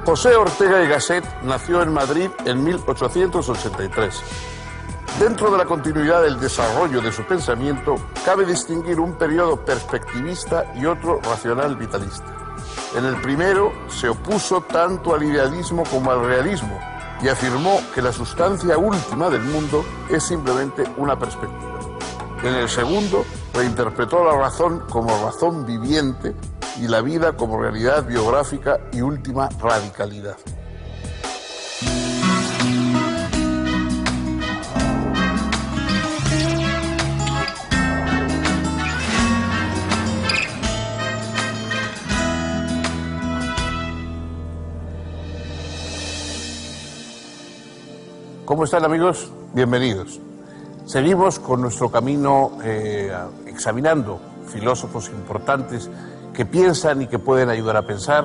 José Ortega y Gasset nació en Madrid en 1883. Dentro de la continuidad del desarrollo de su pensamiento, cabe distinguir un periodo perspectivista y otro racional vitalista. En el primero se opuso tanto al idealismo como al realismo y afirmó que la sustancia última del mundo es simplemente una perspectiva. En el segundo reinterpretó la razón como razón viviente y la vida como realidad biográfica y última radicalidad. ¿Cómo están, amigos? Bienvenidos. Seguimos con nuestro camino examinando filósofos importantes que piensan y que pueden ayudar a pensar,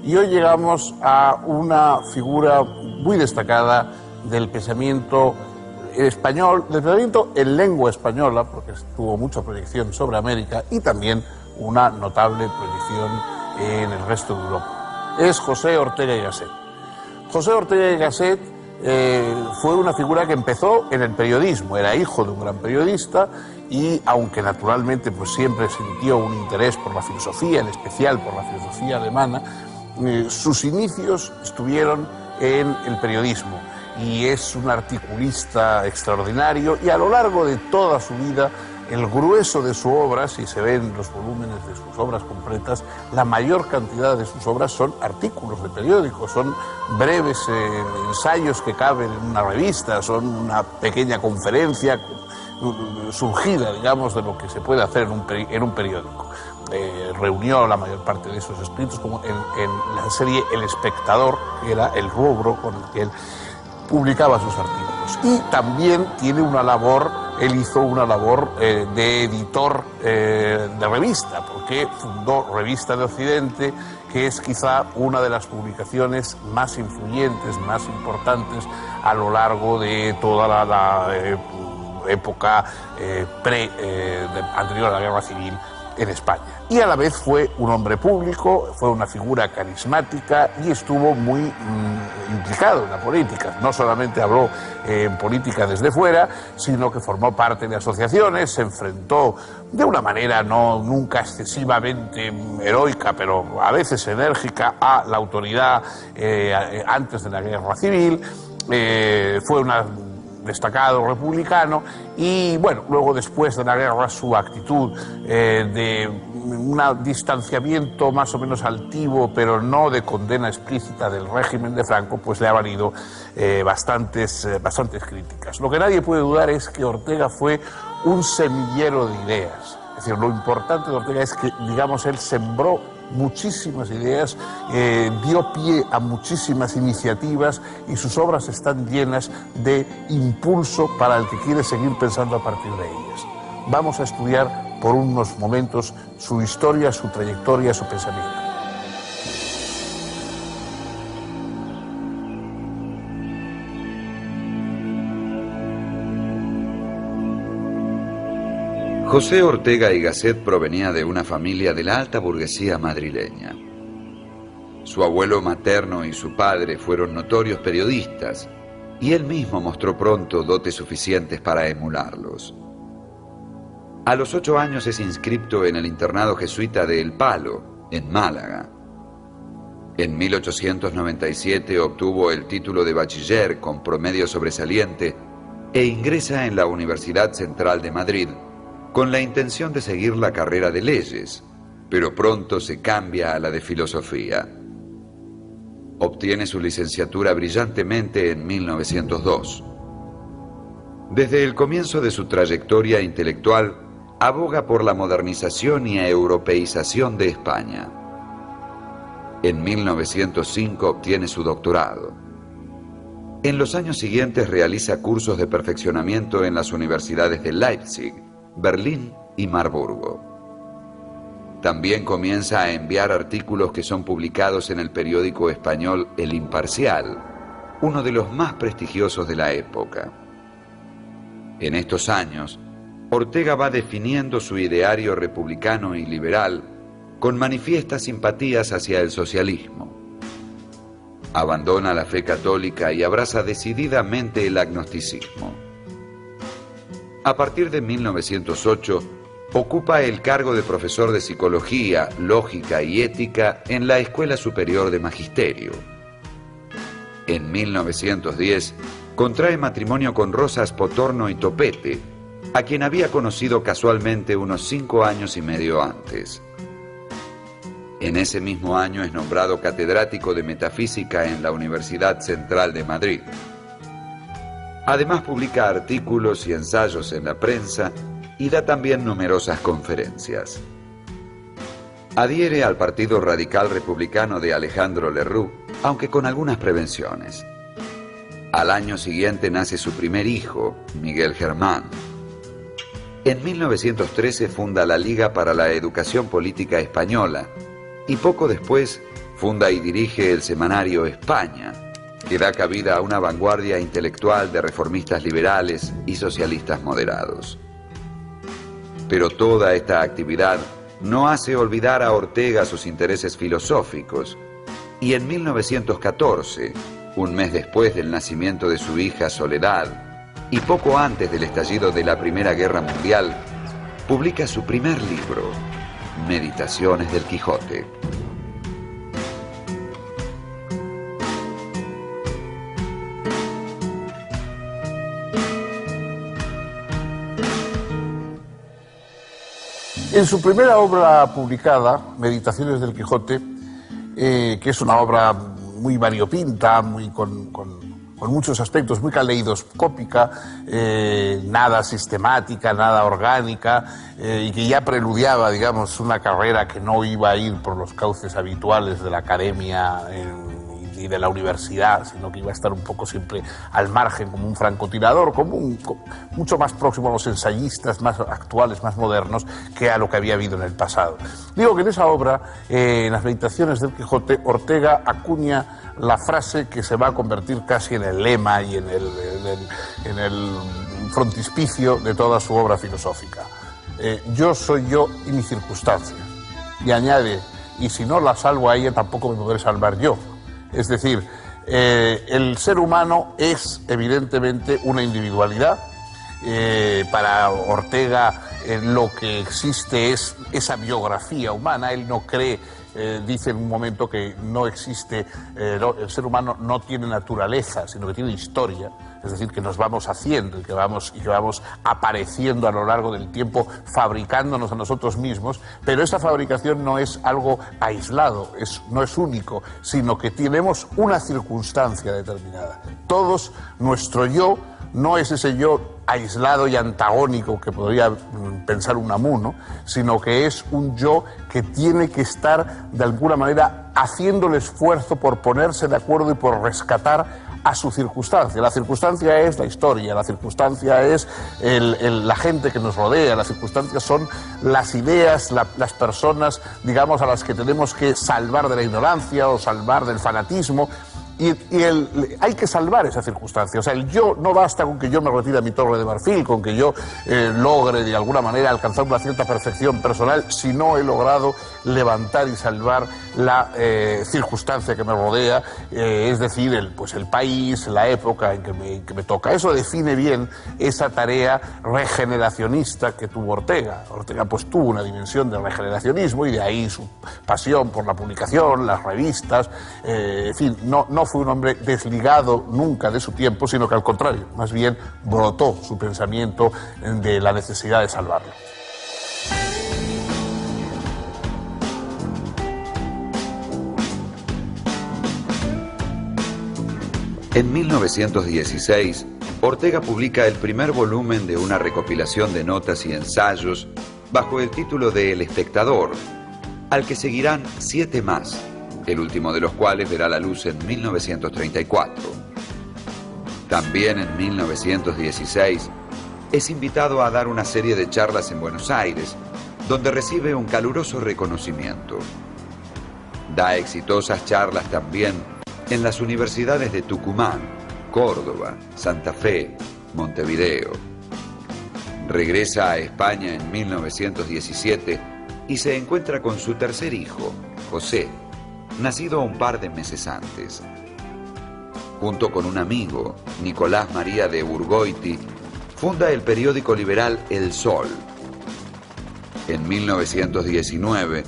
y hoy llegamos a una figura muy destacada del pensamiento español, del pensamiento en lengua española, porque tuvo mucha proyección sobre América y también una notable proyección en el resto de Europa. Es José Ortega y Gasset. José Ortega y Gasset fue una figura que empezó en el periodismo, era hijo de un gran periodista y, aunque naturalmente pues siempre sintió un interés por la filosofía, en especial por la filosofía alemana, sus inicios estuvieron en el periodismo y es un articulista extraordinario, y a lo largo de toda su vida el grueso de su obra, si se ven los volúmenes de sus obras completas, la mayor cantidad de sus obras son artículos de periódicos, son breves ensayos que caben en una revista, son una pequeña conferencia surgida, digamos, de lo que se puede hacer en un periódico. Reunió la mayor parte de esos escritos como en la serie El Espectador, que era el rubro con el que él publicaba sus artículos. Y también tiene una labor, él hizo una labor de editor de revista, porque fundó Revista de Occidente, que es quizá una de las publicaciones más influyentes, más importantes a lo largo de toda la época anterior a la Guerra Civil en España. Y a la vez fue un hombre público, fue una figura carismática y estuvo muy implicado en la política. No solamente habló en política desde fuera, sino que formó parte de asociaciones, se enfrentó de una manera nunca excesivamente heroica, pero a veces enérgica, a la autoridad antes de la Guerra Civil. Fue un destacado republicano y, bueno, luego, después de la guerra, su actitud de un distanciamiento más o menos altivo, pero no de condena explícita del régimen de Franco, pues le ha valido bastantes críticas. Lo que nadie puede dudar es que Ortega fue un semillero de ideas. Es decir, lo importante de Ortega es que, digamos, él sembró muchísimas ideas, dio pie a muchísimas iniciativas, y sus obras están llenas de impulso para el que quiere seguir pensando a partir de ellas. Vamos a estudiar por unos momentos su historia, su trayectoria, su pensamiento. José Ortega y Gasset provenía de una familia de la alta burguesía madrileña. Su abuelo materno y su padre fueron notorios periodistas, y él mismo mostró pronto dotes suficientes para emularlos. A los 8 años es inscripto en el internado jesuita de El Palo, en Málaga. En 1897 obtuvo el título de bachiller con promedio sobresaliente e ingresa en la Universidad Central de Madrid, con la intención de seguir la carrera de leyes, pero pronto se cambia a la de filosofía. Obtiene su licenciatura brillantemente en 1902. Desde el comienzo de su trayectoria intelectual, aboga por la modernización y europeización de España. En 1905 obtiene su doctorado. En los años siguientes realiza cursos de perfeccionamiento en las universidades de Leipzig, Berlín y Marburgo. También comienza a enviar artículos que son publicados en el periódico español El Imparcial, uno de los más prestigiosos de la época. En estos años, Ortega va definiendo su ideario republicano y liberal con manifiestas simpatías hacia el socialismo. Abandona la fe católica y abraza decididamente el agnosticismo. A partir de 1908, ocupa el cargo de profesor de Psicología, Lógica y Ética en la Escuela Superior de Magisterio. En 1910, contrae matrimonio con Rosa Spotorno y Topete, a quien había conocido casualmente unos 5 años y medio antes. En ese mismo año es nombrado catedrático de Metafísica en la Universidad Central de Madrid. Además publica artículos y ensayos en la prensa y da también numerosas conferencias. Adhiere al Partido Radical Republicano de Alejandro Lerroux, aunque con algunas prevenciones. Al año siguiente nace su primer hijo, Miguel Germán. En 1913 funda la Liga para la Educación Política Española y poco después funda y dirige el semanario España, que da cabida a una vanguardia intelectual de reformistas liberales y socialistas moderados. Pero toda esta actividad no hace olvidar a Ortega sus intereses filosóficos, y en 1914, un mes después del nacimiento de su hija Soledad, y poco antes del estallido de la Primera Guerra Mundial, publica su primer libro, Meditaciones del Quijote. En su primera obra publicada, Meditaciones del Quijote, que es una obra muy variopinta, con muchos aspectos, muy caleidoscópica, nada sistemática, nada orgánica, y que ya preludiaba, digamos, una carrera que no iba a ir por los cauces habituales de la academia y de la universidad, sino que iba a estar un poco siempre al margen, como un francotirador, mucho más próximo a los ensayistas más actuales, más modernos, que a lo que había habido en el pasado. Digo que en esa obra, en las Meditaciones del Quijote, Ortega acuña la frase que se va a convertir casi en el lema y en el frontispicio de toda su obra filosófica. Yo soy yo y mi circunstancia. Y añade, y si no la salvo a ella, tampoco me podré salvar yo. Es decir, el ser humano es evidentemente una individualidad. Para Ortega lo que existe es esa biografía humana. Él no cree, dice en un momento, que no existe, el ser humano no tiene naturaleza, sino que tiene historia. Es decir, que nos vamos haciendo y que vamos apareciendo a lo largo del tiempo, fabricándonos a nosotros mismos, pero esa fabricación no es algo aislado, no es único, sino que tenemos una circunstancia determinada. Todos, nuestro yo no es ese yo aislado y antagónico que podría pensar Unamuno, sino que es un yo que tiene que estar de alguna manera haciendo el esfuerzo por ponerse de acuerdo y por rescatar a su circunstancia. La circunstancia es la historia, la circunstancia es la gente que nos rodea, las circunstancias son las ideas, las personas, digamos, a las que tenemos que salvar de la ignorancia o salvar del fanatismo. Hay que salvar esa circunstancia. O sea, el yo no basta con que yo me retire a mi torre de marfil, con que yo logre de alguna manera alcanzar una cierta perfección personal, si no he logrado levantar y salvar la circunstancia que me rodea, es decir, el país, la época en que me toca. Eso define bien esa tarea regeneracionista que tuvo Ortega. Ortega pues tuvo una dimensión de regeneracionismo y de ahí su pasión por la publicación, las revistas, en fin, no fue un hombre desligado nunca de su tiempo, sino que al contrario, más bien brotó su pensamiento de la necesidad de salvarlo. En 1916, Ortega publica el primer volumen de una recopilación de notas y ensayos bajo el título de El Espectador, al que seguirán 7 más, el último de los cuales verá la luz en 1934. También en 1916 es invitado a dar una serie de charlas en Buenos Aires, donde recibe un caluroso reconocimiento. Da exitosas charlas también en las universidades de Tucumán, Córdoba, Santa Fe, Montevideo. Regresa a España en 1917 y se encuentra con su tercer hijo, José, nacido un par de meses antes. junto con un amigo, Nicolás María de Urgoiti, funda el periódico liberal El Sol. En 1919,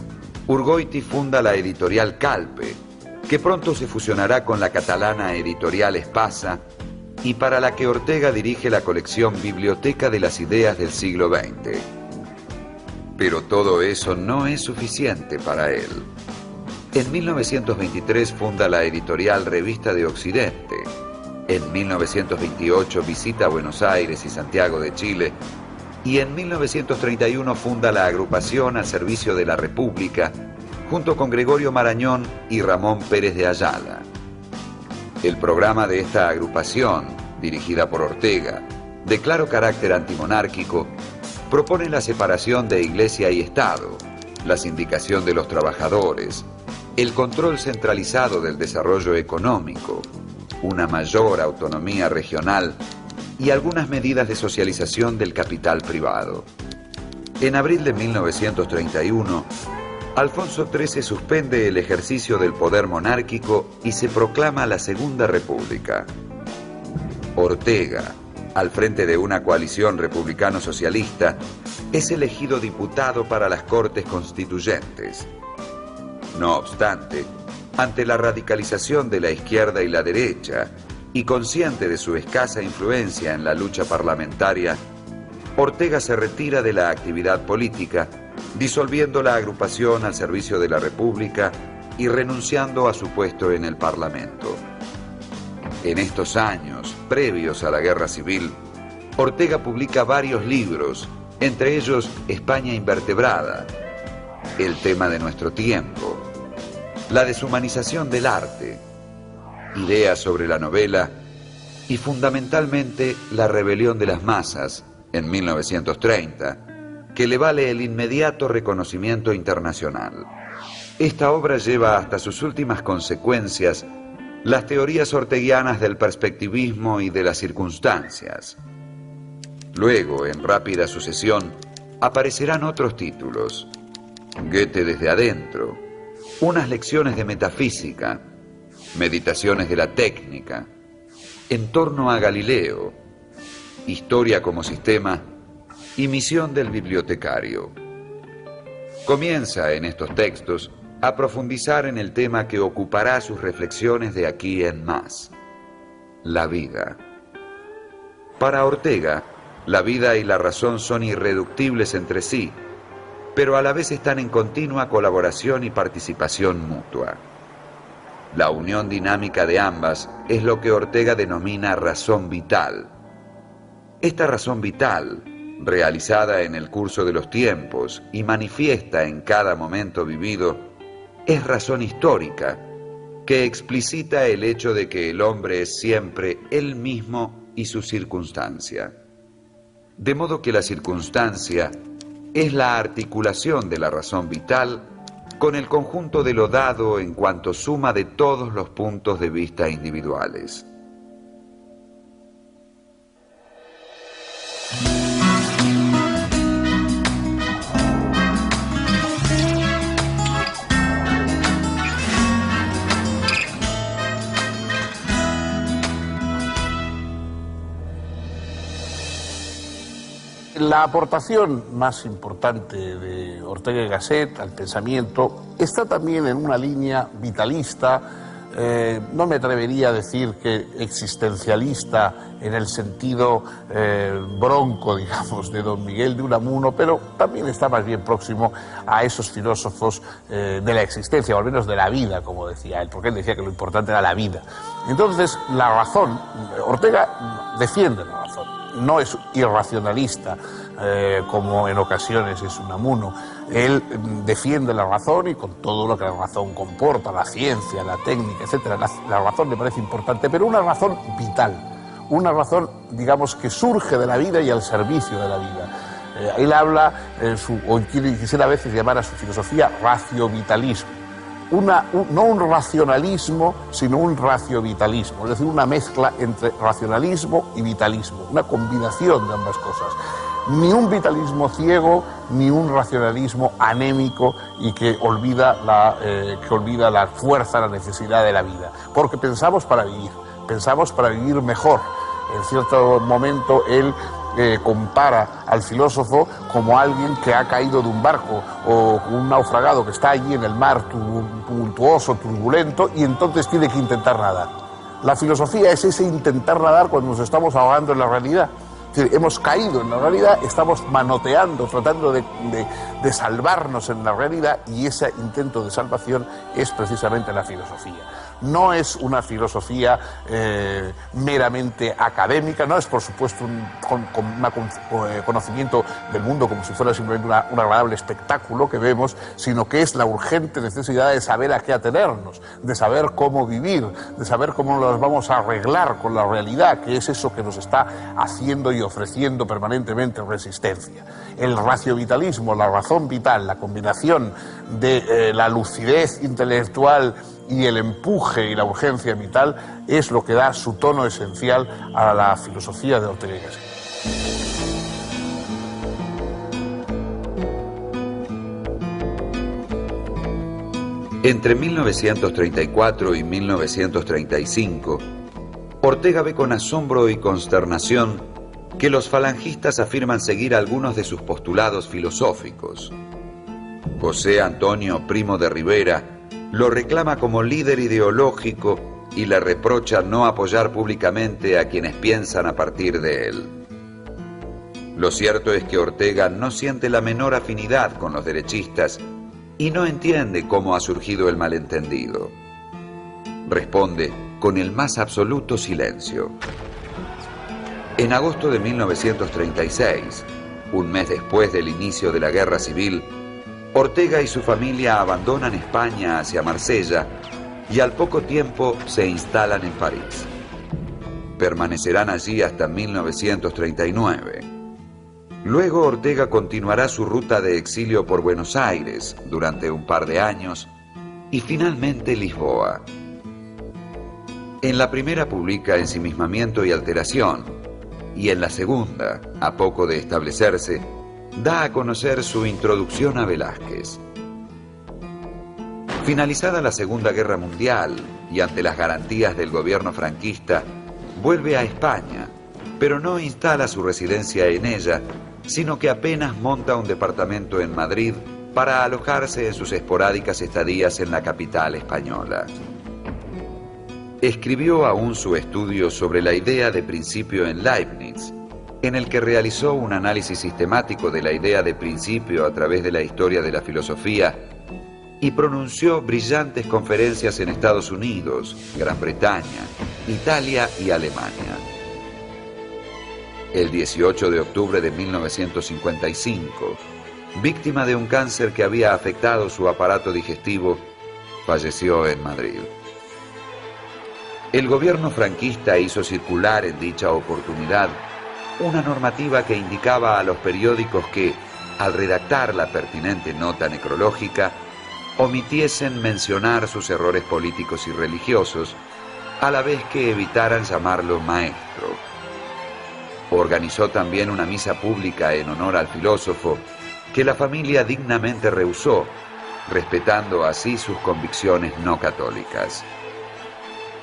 Urgoiti funda la editorial Calpe, que pronto se fusionará con la catalana editorial Espasa y para la que Ortega dirige la colección Biblioteca de las Ideas del siglo XX. Pero todo eso no es suficiente para él. En 1923 funda la editorial Revista de Occidente. En 1928 visita Buenos Aires y Santiago de Chile. Y en 1931 funda la agrupación al servicio de la República, junto con Gregorio Marañón y Ramón Pérez de Ayala. El programa de esta agrupación, dirigida por Ortega, de claro carácter antimonárquico, propone la separación de Iglesia y Estado, la sindicación de los trabajadores, el control centralizado del desarrollo económico, una mayor autonomía regional y algunas medidas de socialización del capital privado. En abril de 1931, Alfonso XIII suspende el ejercicio del poder monárquico y se proclama la Segunda República. Ortega, al frente de una coalición republicano-socialista, es elegido diputado para las Cortes Constituyentes. No obstante, ante la radicalización de la izquierda y la derecha, y consciente de su escasa influencia en la lucha parlamentaria, Ortega se retira de la actividad política, disolviendo la agrupación al servicio de la República y renunciando a su puesto en el Parlamento. En estos años, previos a la Guerra Civil, Ortega publica varios libros, entre ellos España invertebrada, El tema de nuestro tiempo, La deshumanización del arte, Ideas sobre la novela y fundamentalmente La rebelión de las masas, en 1930, que le vale el inmediato reconocimiento internacional. Esta obra lleva hasta sus últimas consecuencias las teorías orteguianas del perspectivismo y de las circunstancias. Luego, en rápida sucesión, aparecerán otros títulos: Goethe desde adentro, Unas lecciones de metafísica, Meditaciones de la técnica, En torno a Galileo, Historia como sistema y Misión del bibliotecario. Comienza en estos textos a profundizar en el tema que ocupará sus reflexiones de aquí en más: la vida. Para Ortega, la vida y la razón son irreductibles entre sí, pero a la vez están en continua colaboración y participación mutua. La unión dinámica de ambas es lo que Ortega denomina razón vital. Esta razón vital, realizada en el curso de los tiempos y manifiesta en cada momento vivido, es razón histórica, que explicita el hecho de que el hombre es siempre él mismo y su circunstancia. De modo que la circunstancia es la articulación de la razón vital con el conjunto de lo dado en cuanto suma de todos los puntos de vista individuales. La aportación más importante de Ortega y Gasset al pensamiento está también en una línea vitalista, no me atrevería a decir que existencialista en el sentido bronco, digamos, de don Miguel de Unamuno, pero también está más bien próximo a esos filósofos de la existencia, o al menos de la vida, como decía él, porque él decía que lo importante era la vida. Entonces, la razón, Ortega defiende la razón, no es irracionalista, como en ocasiones es Unamuno. Él defiende la razón y con todo lo que la razón comporta, la ciencia, la técnica, etcétera. La razón le parece importante, pero una razón vital, una razón, digamos, que surge de la vida y al servicio de la vida. Él habla, o quisiera a veces llamar a su filosofía raciovitalismo. No un racionalismo, sino un raciovitalismo, es decir, una mezcla entre racionalismo y vitalismo, una combinación de ambas cosas. Ni un vitalismo ciego, ni un racionalismo anémico y que olvida la fuerza, la necesidad de la vida. Porque pensamos para vivir, pensamos para vivir mejor. En cierto momento él compara al filósofo como alguien que ha caído de un barco o un naufragado que está allí en el mar tumultuoso, turbulento, y entonces tiene que intentar nadar. La filosofía es ese intentar nadar cuando nos estamos ahogando en la realidad. Es decir, hemos caído en la realidad, estamos manoteando, tratando de salvarnos en la realidad, y ese intento de salvación es precisamente la filosofía. No es una filosofía meramente académica, no es por supuesto un conocimiento del mundo como si fuera simplemente un agradable espectáculo que vemos, sino que es la urgente necesidad de saber a qué atenernos, de saber cómo vivir, de saber cómo nos vamos a arreglar con la realidad, que es eso que nos está haciendo y ofreciendo permanentemente resistencia. El raciovitalismo, la razón vital, la combinación de la lucidez intelectual y el empuje y la urgencia vital es lo que da su tono esencial a la filosofía de Ortega y Gasset. Entre 1934 y 1935, Ortega ve con asombro y consternación que los falangistas afirman seguir algunos de sus postulados filosóficos. José Antonio Primo de Rivera lo reclama como líder ideológico y le reprocha no apoyar públicamente a quienes piensan a partir de él. Lo cierto es que Ortega no siente la menor afinidad con los derechistas y no entiende cómo ha surgido el malentendido. Responde con el más absoluto silencio. En agosto de 1936, un mes después del inicio de la Guerra Civil, Ortega y su familia abandonan España hacia Marsella y al poco tiempo se instalan en París. Permanecerán allí hasta 1939. Luego Ortega continuará su ruta de exilio por Buenos Aires durante un par de años y finalmente Lisboa. En la primera publica Ensimismamiento y alteración, y en la segunda, a poco de establecerse, da a conocer su introducción a Velázquez. Finalizada la Segunda Guerra Mundial y ante las garantías del gobierno franquista, vuelve a España, pero no instala su residencia en ella, sino que apenas monta un departamento en Madrid para alojarse en sus esporádicas estadías en la capital española. Escribió aún su estudio sobre la idea de principio en Leibniz, en el que realizó un análisis sistemático de la idea de principio a través de la historia de la filosofía y pronunció brillantes conferencias en Estados Unidos, Gran Bretaña, Italia y Alemania. El 18 de octubre de 1955, víctima de un cáncer que había afectado su aparato digestivo, falleció en Madrid. El gobierno franquista hizo circular en dicha oportunidad una normativa que indicaba a los periódicos que, al redactar la pertinente nota necrológica, omitiesen mencionar sus errores políticos y religiosos, a la vez que evitaran llamarlo maestro. Organizó también una misa pública en honor al filósofo, que la familia dignamente rehusó, respetando así sus convicciones no católicas.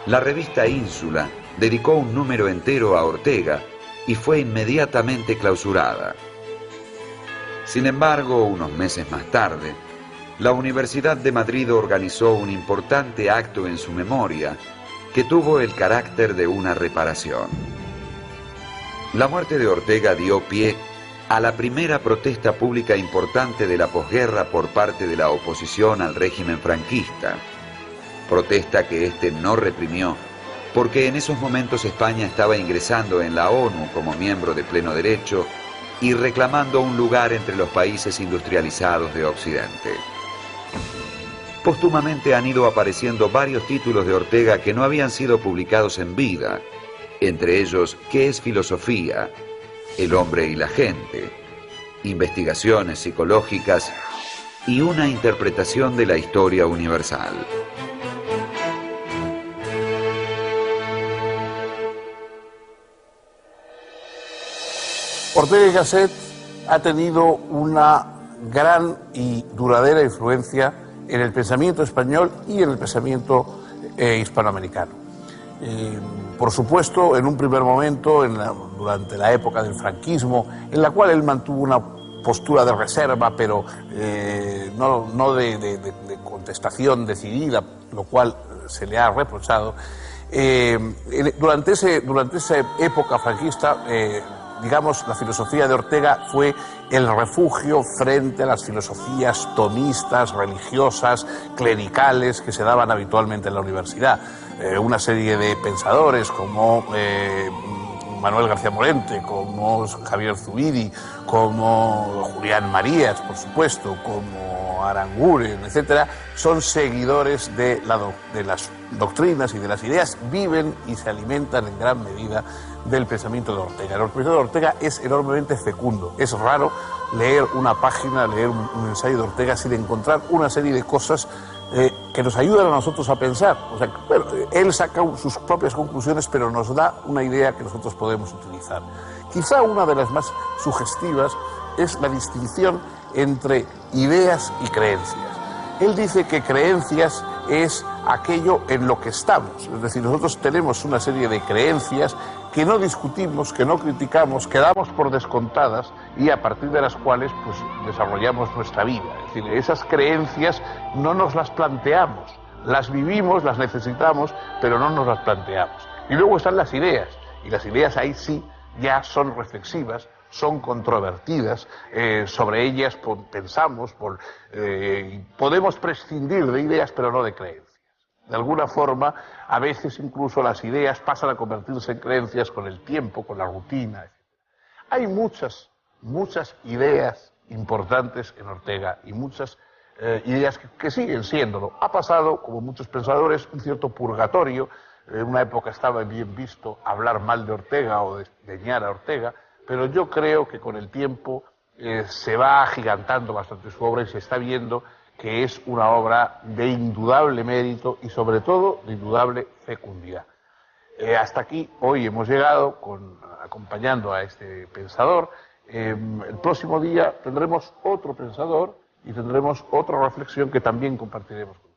La revista Ínsula dedicó un número entero a Ortega y fue inmediatamente clausurada. Sin embargo, unos meses más tarde, la Universidad de Madrid organizó un importante acto en su memoria que tuvo el carácter de una reparación. La muerte de Ortega dio pie a la primera protesta pública importante de la posguerra por parte de la oposición al régimen franquista, protesta que éste no reprimió, porque en esos momentos España estaba ingresando en la ONU como miembro de pleno derecho y reclamando un lugar entre los países industrializados de Occidente. Póstumamente han ido apareciendo varios títulos de Ortega que no habían sido publicados en vida, entre ellos ¿Qué es filosofía?, El hombre y la gente, Investigaciones psicológicas y una interpretación de la historia universal. Ortega y Gasset ha tenido una gran y duradera influencia en el pensamiento español y en el pensamiento hispanoamericano. Por supuesto, en un primer momento, durante la época del franquismo, en la cual él mantuvo una postura de reserva, pero no de contestación decidida, lo cual se le ha reprochado. Durante esa época franquista, digamos, la filosofía de Ortega fue el refugio frente a las filosofías tomistas, religiosas, clericales que se daban habitualmente en la universidad. Una serie de pensadores como Manuel García Morente, como Javier Zubiri, como Julián Marías, por supuesto, como Aranguren, etcétera, son seguidores de las doctrinas y de las ideas, viven y se alimentan en gran medida del pensamiento de Ortega. El pensamiento de Ortega es enormemente fecundo. Es raro leer una página, leer un ensayo de Ortega sin encontrar una serie de cosas que nos ayudan a nosotros a pensar. O sea, bueno, él saca sus propias conclusiones, pero nos da una idea que nosotros podemos utilizar. Quizá una de las más sugestivas es la distinción entre ideas y creencias. Él dice que creencias es aquello en lo que estamos. Es decir, nosotros tenemos una serie de creencias que no discutimos, que no criticamos, que damos por descontadas y a partir de las cuales pues, desarrollamos nuestra vida. Es decir, esas creencias no nos las planteamos, las vivimos, las necesitamos, pero no nos las planteamos. Y luego están las ideas, y las ideas ahí sí ya son reflexivas, son controvertidas, sobre ellas pensamos, podemos prescindir de ideas, pero no de creencias. De alguna forma, a veces incluso las ideas pasan a convertirse en creencias con el tiempo, con la rutina, etc. Hay muchas ideas importantes en Ortega y muchas ideas que siguen siéndolo. Ha pasado, como muchos pensadores, un cierto purgatorio. En una época estaba bien visto hablar mal de Ortega o desdeñar a Ortega, pero yo creo que con el tiempo se va agigantando bastante su obra y se está viendo que es una obra de indudable mérito y sobre todo de indudable fecundidad. Hasta aquí hoy hemos llegado acompañando a este pensador. El próximo día tendremos otro pensador y tendremos otra reflexión que también compartiremos con ustedes.